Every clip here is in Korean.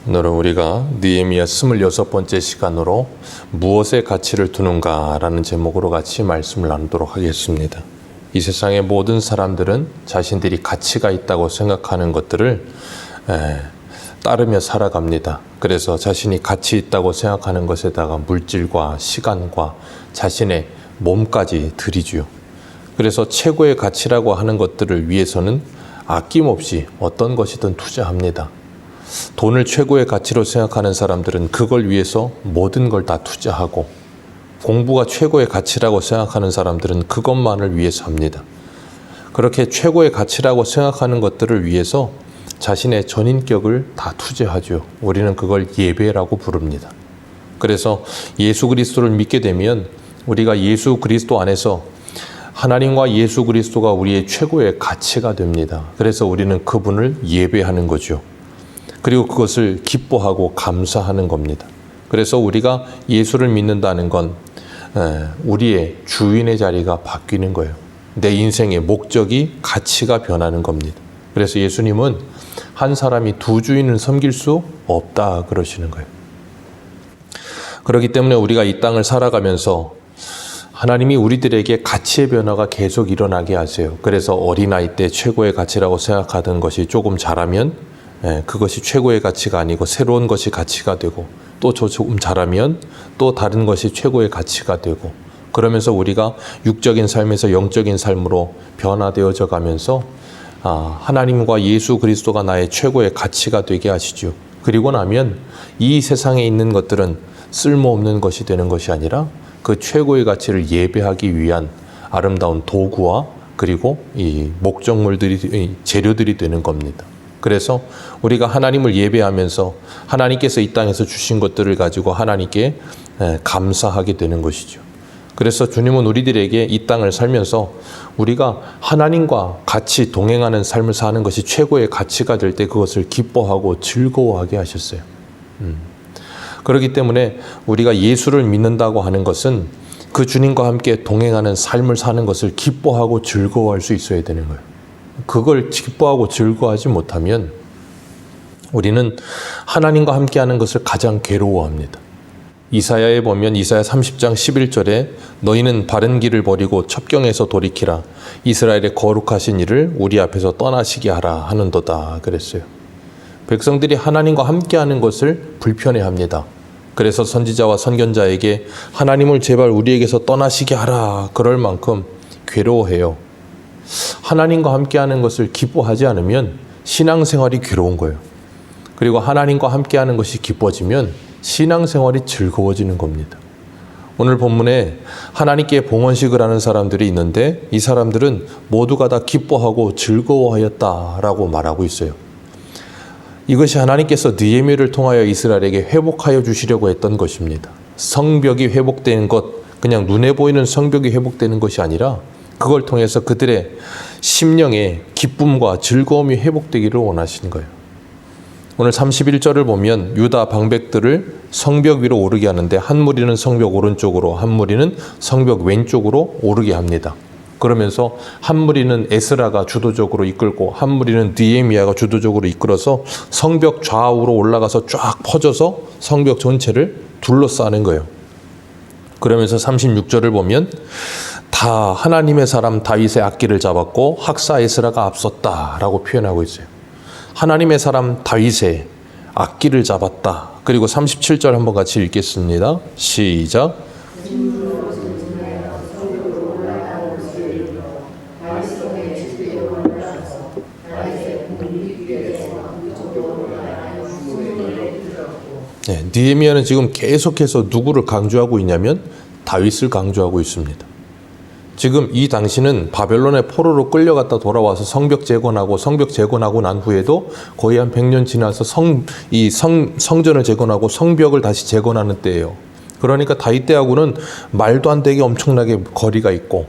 오늘은 우리가 느헤미야 26번째 시간으로 무엇에 가치를 두는가라는 제목으로 같이 말씀을 나누도록 하겠습니다. 이 세상의 모든 사람들은 자신들이 가치가 있다고 생각하는 것들을 따르며 살아갑니다. 그래서 자신이 가치 있다고 생각하는 것에다가 물질과 시간과 자신의 몸까지 들이죠. 그래서 최고의 가치라고 하는 것들을 위해서는 아낌없이 어떤 것이든 투자합니다. 돈을 최고의 가치로 생각하는 사람들은 그걸 위해서 모든 걸 다 투자하고, 공부가 최고의 가치라고 생각하는 사람들은 그것만을 위해서 합니다. 그렇게 최고의 가치라고 생각하는 것들을 위해서 자신의 전인격을 다 투자하죠. 우리는 그걸 예배라고 부릅니다. 그래서 예수 그리스도를 믿게 되면 우리가 예수 그리스도 안에서 하나님과 예수 그리스도가 우리의 최고의 가치가 됩니다. 그래서 우리는 그분을 예배하는 거죠. 그리고 그것을 기뻐하고 감사하는 겁니다. 그래서 우리가 예수를 믿는다는 건 우리의 주인의 자리가 바뀌는 거예요. 내 인생의 목적이, 가치가 변하는 겁니다. 그래서 예수님은 한 사람이 두 주인을 섬길 수 없다 그러시는 거예요. 그렇기 때문에 우리가 이 땅을 살아가면서 하나님이 우리들에게 가치의 변화가 계속 일어나게 하세요. 그래서 어린아이 때 최고의 가치라고 생각하던 것이 조금 자라면 그것이 최고의 가치가 아니고 새로운 것이 가치가 되고, 또 조금 자라면 또 다른 것이 최고의 가치가 되고, 그러면서 우리가 육적인 삶에서 영적인 삶으로 변화되어져 가면서 하나님과 예수 그리스도가 나의 최고의 가치가 되게 하시죠. 그리고 나면 이 세상에 있는 것들은 쓸모없는 것이 되는 것이 아니라 그 최고의 가치를 예배하기 위한 아름다운 도구와 그리고 이 목적물들이, 재료들이 되는 겁니다. 그래서 우리가 하나님을 예배하면서 하나님께서 이 땅에서 주신 것들을 가지고 하나님께 감사하게 되는 것이죠. 그래서 주님은 우리들에게 이 땅을 살면서 우리가 하나님과 같이 동행하는 삶을 사는 것이 최고의 가치가 될 때 그것을 기뻐하고 즐거워하게 하셨어요. 그렇기 때문에 우리가 예수를 믿는다고 하는 것은 그 주님과 함께 동행하는 삶을 사는 것을 기뻐하고 즐거워할 수 있어야 되는 거예요. 그걸 기뻐하고 즐거워하지 못하면 우리는 하나님과 함께하는 것을 가장 괴로워합니다. 이사야에 보면 이사야 30장 11절에 너희는 바른 길을 버리고 첩경에서 돌이키라. 이스라엘의 거룩하신 이를 우리 앞에서 떠나시게 하라 하는도다 그랬어요. 백성들이 하나님과 함께하는 것을 불편해합니다. 그래서 선지자와 선견자에게 하나님을 제발 우리에게서 떠나시게 하라 그럴 만큼 괴로워해요. 하나님과 함께하는 것을 기뻐하지 않으면 신앙생활이 괴로운 거예요. 그리고 하나님과 함께하는 것이 기뻐지면 신앙생활이 즐거워지는 겁니다. 오늘 본문에 하나님께 봉헌식을 하는 사람들이 있는데 이 사람들은 모두가 다 기뻐하고 즐거워하였다라고 말하고 있어요. 이것이 하나님께서 느헤미야를 통하여 이스라엘에게 회복하여 주시려고 했던 것입니다. 성벽이 회복되는 것, 그냥 눈에 보이는 성벽이 회복되는 것이 아니라 그걸 통해서 그들의 심령의 기쁨과 즐거움이 회복되기를 원하시는 거예요. 오늘 31절을 보면 유다 방백들을 성벽 위로 오르게 하는데 한 무리는 성벽 오른쪽으로, 한 무리는 성벽 왼쪽으로 오르게 합니다. 그러면서 한 무리는 에스라가 주도적으로 이끌고 한 무리는 느헤미야가 주도적으로 이끌어서 성벽 좌우로 올라가서 쫙 퍼져서 성벽 전체를 둘러싸는 거예요. 그러면서 36절을 보면 다 하나님의 사람 다윗의 악기를 잡았고 학사 에스라가 앞섰다라고 표현하고 있어요. 하나님의 사람 다윗의 악기를 잡았다. 그리고 37절 한번 같이 읽겠습니다. 시작. 느헤미야는 지금 계속해서 누구를 강조하고 있냐면 다윗을 강조하고 있습니다. 지금 이 당시는 바벨론의 포로로 끌려갔다 돌아와서 성벽 재건하고 난 후에도 거의 한 100년 지나서 성전을 재건하고 성벽을 다시 재건하는 때예요. 그러니까 다윗 때하고는 말도 안 되게 엄청나게 거리가 있고,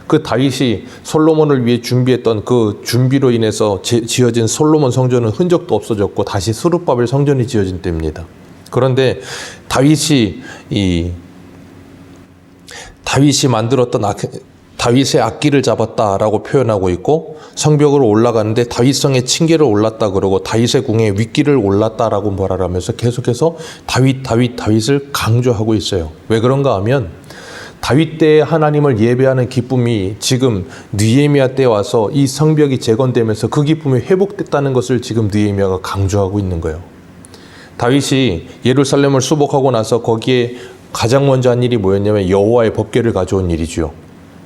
그 다윗이 솔로몬을 위해 준비했던 그 준비로 인해서 지어진 솔로몬 성전은 흔적도 없어졌고 다시 스룹바벨 성전이 지어진 때입니다. 그런데 다윗이 만들었던 다윗의 악기를 잡았다라고 표현하고 있고, 성벽으로 올라가는데 다윗성의 층계를 올랐다 그러고 다윗의 궁에 윗길을 올랐다라고 말하면서 계속해서 다윗을 강조하고 있어요. 왜 그런가 하면 다윗 때에 하나님을 예배하는 기쁨이 지금 느헤미야 때 와서 이 성벽이 재건되면서 그 기쁨이 회복됐다는 것을 지금 느헤미야가 강조하고 있는 거예요. 다윗이 예루살렘을 수복하고 나서 거기에 가장 먼저 한 일이 뭐였냐면 여호와의 법궤를 가져온 일이죠.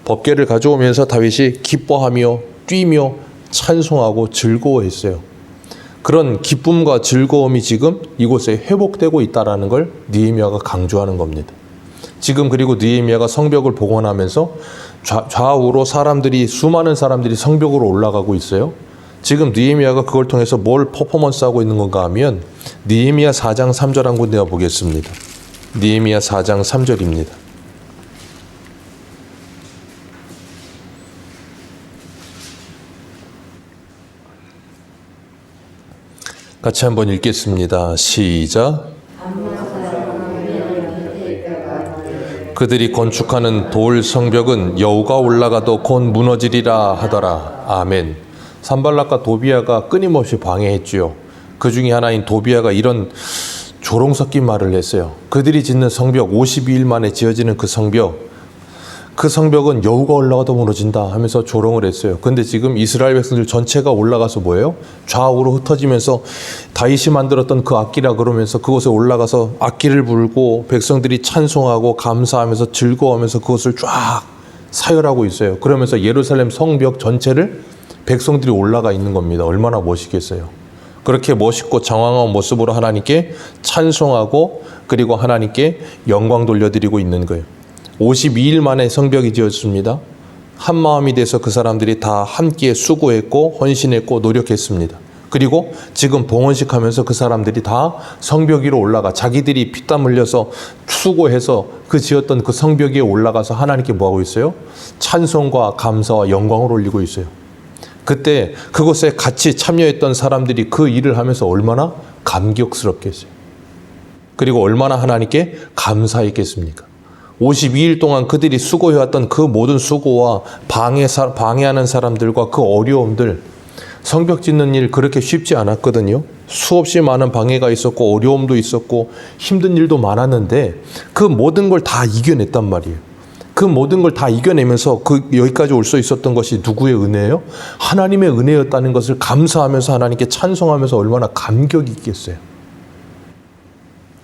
법궤를 가져오면서 다윗이 기뻐하며 뛰며 찬송하고 즐거워했어요. 그런 기쁨과 즐거움이 지금 이곳에 회복되고 있다는 걸 느헤미야가 강조하는 겁니다. 지금 그리고 느헤미야가 성벽을 복원하면서 좌우로 수많은 사람들이 성벽으로 올라가고 있어요. 지금 느헤미야가 그걸 통해서 뭘 퍼포먼스하고 있는 건가 하면 느헤미야 4장 3절 한 군데 보겠습니다. 느헤미야 4장 3절입니다. 같이 한번 읽겠습니다. 시작. 그들이 건축하는 돌 성벽은 여호가 올라가도 곧 무너지리라 하더라. 아멘. 산발락과 도비아가 끊임없이 방해했지요. 그 중에 하나인 도비아가 이런 조롱 섞인 말을 했어요. 그들이 짓는 성벽, 52일 만에 지어지는 그 성벽은 여호가 올라가도 무너진다 하면서 조롱을 했어요. 근데 지금 이스라엘 백성들 전체가 올라가서 뭐예요? 좌우로 흩어지면서 다윗이 만들었던 그 악기라 그러면서 그곳에 올라가서 악기를 불고 백성들이 찬송하고 감사하면서 즐거워하면서 그것을 쫙 사열하고 있어요. 그러면서 예루살렘 성벽 전체를 백성들이 올라가 있는 겁니다. 얼마나 멋있겠어요. 그렇게 멋있고 장황한 모습으로 하나님께 찬송하고 그리고 하나님께 영광 돌려드리고 있는 거예요. 52일 만에 성벽이 지어졌습니다. 한 마음이 돼서 그 사람들이 다 함께 수고했고 헌신했고 노력했습니다. 그리고 지금 봉헌식 하면서 그 사람들이 다 성벽 위로 올라가 자기들이 피땀 흘려서 수고해서 그 지었던 그 성벽 위에 올라가서 하나님께 뭐하고 있어요? 찬송과 감사와 영광을 올리고 있어요. 그때 그곳에 같이 참여했던 사람들이 그 일을 하면서 얼마나 감격스럽겠어요. 그리고 얼마나 하나님께 감사했겠습니까? 52일 동안 그들이 수고해왔던 그 모든 수고와 방해하는 사람들과 그 어려움들, 성벽 짓는 일 그렇게 쉽지 않았거든요. 수없이 많은 방해가 있었고 어려움도 있었고 힘든 일도 많았는데 그 모든 걸 다 이겨냈단 말이에요. 그 모든 걸 다 이겨내면서 여기까지 올 수 있었던 것이 누구의 은혜예요? 하나님의 은혜였다는 것을 감사하면서 하나님께 찬송하면서 얼마나 감격이 있겠어요.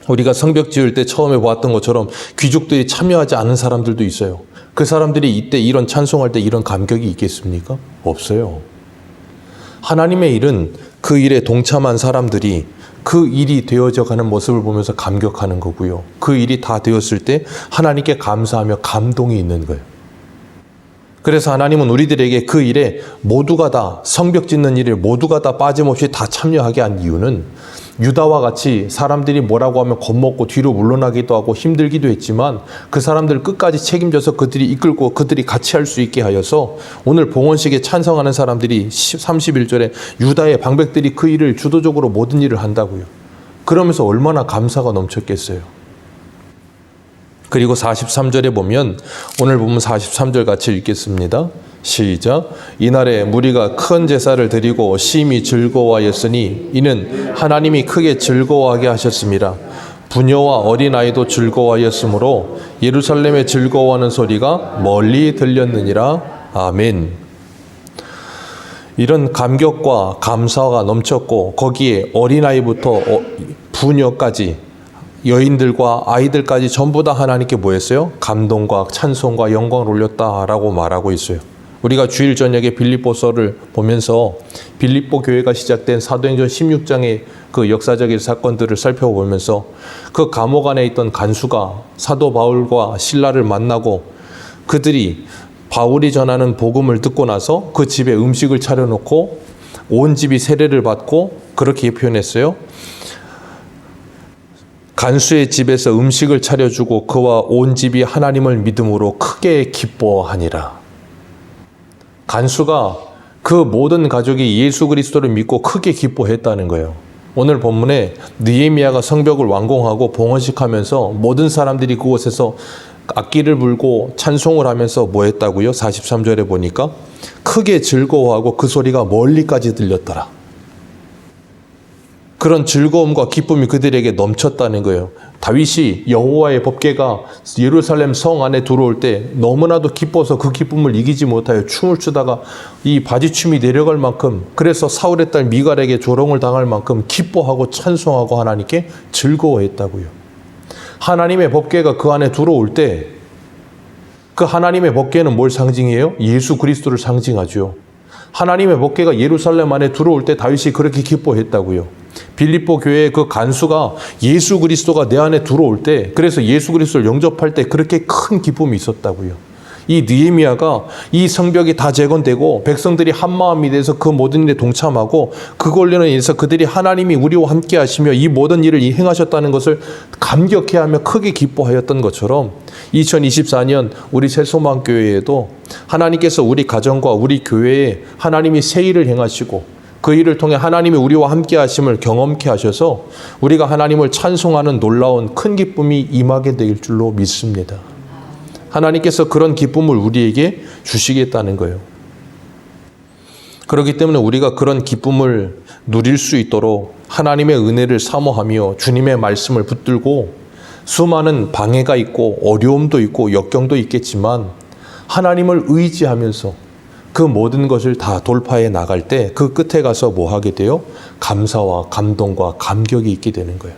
우리가 성벽 지을 때 처음에 보았던 것처럼 귀족들이 참여하지 않은 사람들도 있어요. 그 사람들이 이때 이런 찬송할 때 이런 감격이 있겠습니까? 없어요. 하나님의 일은 그 일에 동참한 사람들이 그 일이 되어져 가는 모습을 보면서 감격하는 거고요. 그 일이 다 되었을 때 하나님께 감사하며 감동이 있는 거예요. 그래서 하나님은 우리들에게 그 일에 모두가 다 성벽 짓는 일에 모두가 다 빠짐없이 다 참여하게 한 이유는 유다와 같이 사람들이 뭐라고 하면 겁먹고 뒤로 물러나기도 하고 힘들기도 했지만 그 사람들 끝까지 책임져서 그들이 이끌고 그들이 같이 할 수 있게 하여서 오늘 봉헌식에 찬성하는 사람들이 31절에 유다의 방백들이 그 일을 주도적으로 모든 일을 한다고요. 그러면서 얼마나 감사가 넘쳤겠어요. 그리고 43절에 보면 오늘 보면 43절 같이 읽겠습니다. 시작. 이날에 무리가 큰 제사를 드리고 심히 즐거워하였으니 이는 하나님이 크게 즐거워하게 하셨습니다. 부녀와 어린아이도 즐거워하였으므로 예루살렘에 즐거워하는 소리가 멀리 들렸느니라. 아멘. 이런 감격과 감사가 넘쳤고 거기에 어린아이부터 부녀까지 여인들과 아이들까지 전부 다 하나님께 뭐 했어요? 감동과 찬송과 영광을 올렸다라고 말하고 있어요. 우리가 주일 저녁에 빌립보서를 보면서 빌립보 교회가 시작된 사도행전 16장의 그 역사적인 사건들을 살펴보면서 그 감옥 안에 있던 간수가 사도 바울과 실라를 만나고 그들이 바울이 전하는 복음을 듣고 나서 그 집에 음식을 차려놓고 온 집이 세례를 받고 그렇게 표현했어요. 간수의 집에서 음식을 차려주고 그와 온 집이 하나님을 믿음으로 크게 기뻐하니라. 간수가 그 모든 가족이 예수 그리스도를 믿고 크게 기뻐했다는 거예요. 오늘 본문에 느헤미야가 성벽을 완공하고 봉헌식하면서 모든 사람들이 그곳에서 악기를 불고 찬송을 하면서 뭐 했다고요? 43절에 보니까 크게 즐거워하고 그 소리가 멀리까지 들렸더라. 그런 즐거움과 기쁨이 그들에게 넘쳤다는 거예요. 다윗이 여호와의 법궤가 예루살렘 성 안에 들어올 때 너무나도 기뻐서 그 기쁨을 이기지 못하여 춤을 추다가 이 바지춤이 내려갈 만큼, 그래서 사울의 딸 미갈에게 조롱을 당할 만큼 기뻐하고 찬송하고 하나님께 즐거워했다고요. 하나님의 법궤가 그 안에 들어올 때 그 하나님의 법궤는 뭘 상징해요? 예수 그리스도를 상징하죠. 하나님의 법궤가 예루살렘 안에 들어올 때 다윗이 그렇게 기뻐했다고요. 빌립보 교회의 그 간수가 예수 그리스도가 내 안에 들어올 때, 그래서 예수 그리스도를 영접할 때 그렇게 큰 기쁨이 있었다고요. 이 느헤미야가 이 성벽이 다 재건되고 백성들이 한 마음이 돼서 그 모든 일에 동참하고 그걸로 인해서 그들이 하나님이 우리와 함께 하시며 이 모든 일을 행하셨다는 것을 감격해하며 크게 기뻐하였던 것처럼 2024년 우리 새소망교회에도 하나님께서 우리 가정과 우리 교회에 하나님이 새 일을 행하시고 그 일을 통해 하나님이 우리와 함께 하심을 경험케 하셔서 우리가 하나님을 찬송하는 놀라운 큰 기쁨이 임하게 될 줄로 믿습니다. 하나님께서 그런 기쁨을 우리에게 주시겠다는 거예요. 그렇기 때문에 우리가 그런 기쁨을 누릴 수 있도록 하나님의 은혜를 사모하며 주님의 말씀을 붙들고 수많은 방해가 있고 어려움도 있고 역경도 있겠지만 하나님을 의지하면서 그 모든 것을 다 돌파해 나갈 때 그 끝에 가서 뭐 하게 돼요? 감사와 감동과 감격이 있게 되는 거예요.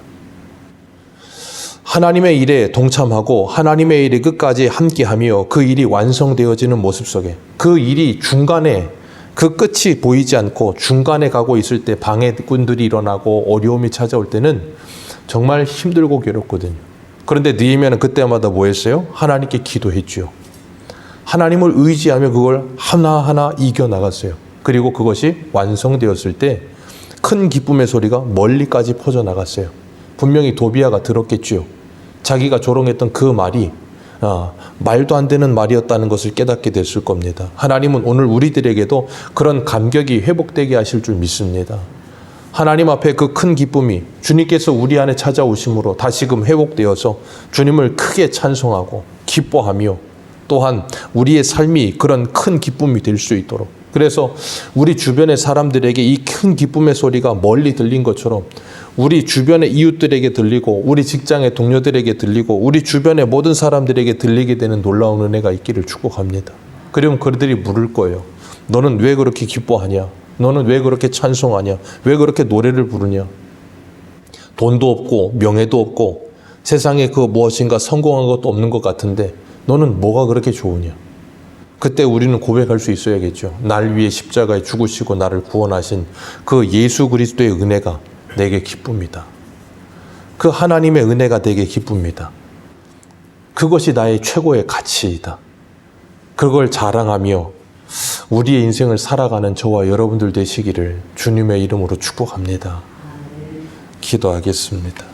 하나님의 일에 동참하고 하나님의 일에 끝까지 함께하며 그 일이 완성되어지는 모습 속에 그 일이 중간에 그 끝이 보이지 않고 중간에 가고 있을 때 방해꾼들이 일어나고 어려움이 찾아올 때는 정말 힘들고 괴롭거든요. 그런데 느헤미야는 그때마다 뭐 했어요? 하나님께 기도했죠. 하나님을 의지하며 그걸 하나하나 이겨나갔어요. 그리고 그것이 완성되었을 때 큰 기쁨의 소리가 멀리까지 퍼져나갔어요. 분명히 도비야가 들었겠죠. 자기가 조롱했던 그 말이 말도 안 되는 말이었다는 것을 깨닫게 됐을 겁니다. 하나님은 오늘 우리들에게도 그런 감격이 회복되게 하실 줄 믿습니다. 하나님 앞에 그 큰 기쁨이 주님께서 우리 안에 찾아오심으로 다시금 회복되어서 주님을 크게 찬송하고 기뻐하며 또한 우리의 삶이 그런 큰 기쁨이 될 수 있도록, 그래서 우리 주변의 사람들에게 이 큰 기쁨의 소리가 멀리 들린 것처럼 우리 주변의 이웃들에게 들리고 우리 직장의 동료들에게 들리고 우리 주변의 모든 사람들에게 들리게 되는 놀라운 은혜가 있기를 축복합니다. 그러면 그들이 물을 거예요. 너는 왜 그렇게 기뻐하냐? 너는 왜 그렇게 찬송하냐? 왜 그렇게 노래를 부르냐? 돈도 없고 명예도 없고 세상에 그 무엇인가 성공한 것도 없는 것 같은데 너는 뭐가 그렇게 좋으냐? 그때 우리는 고백할 수 있어야겠죠. 날 위해 십자가에 죽으시고 나를 구원하신 그 예수 그리스도의 은혜가 내게 기쁩니다. 그 하나님의 은혜가 내게 기쁩니다. 그것이 나의 최고의 가치이다. 그걸 자랑하며 우리의 인생을 살아가는 저와 여러분들 되시기를 주님의 이름으로 축복합니다. 기도하겠습니다.